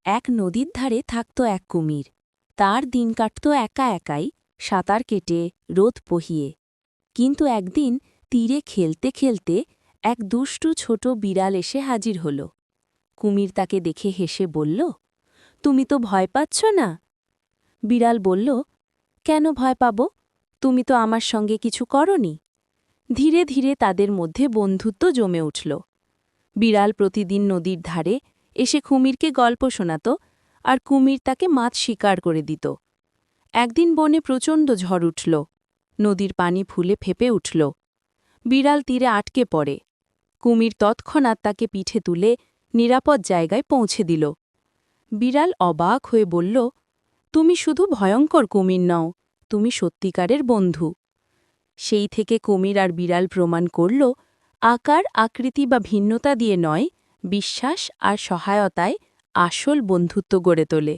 এক নদীর ধারে থাকত এক কুমির। তার দিন কাটত একা একাই, সাঁতার কেটে, রোদ পহিয়ে। কিন্তু একদিন তীরে খেলতে খেলতে এক দুষ্টু ছোট বিড়াল এসে হাজির হল। কুমির তাকে দেখে হেসে বলল, তুমি তো ভয় পাচ্ছ না? বিড়াল বলল, কেন ভয় পাব? তুমি তো আমার সঙ্গে কিছু করনি। ধীরে ধীরে তাদের মধ্যে বন্ধুত্ব জমে উঠল। বিড়াল প্রতিদিন নদীর ধারে এসে কুমিরকে গল্প শোনাত, আর কুমির তাকে মাছ শিকার করে দিত। একদিন বনে প্রচণ্ড ঝড় উঠল। নদীর পানি ফুলে ফেপে উঠল। বিড়াল তীরে আটকে পড়ে। কুমির তৎক্ষণাৎ তাকে পিঠে তুলে নিরাপদ জায়গায় পৌঁছে দিল। বিড়াল অবাক হয়ে বলল, তুমি শুধু ভয়ঙ্কর কুমির নও, তুমি সত্যিকারের বন্ধু। সেই থেকে কুমির আর বিড়াল প্রমাণ করল, আকার আকৃতি বা ভিন্নতা দিয়ে নয়, বিশ্বাস আর সহায়তায় আসল বন্ধুত্ব গড়ে তোলে।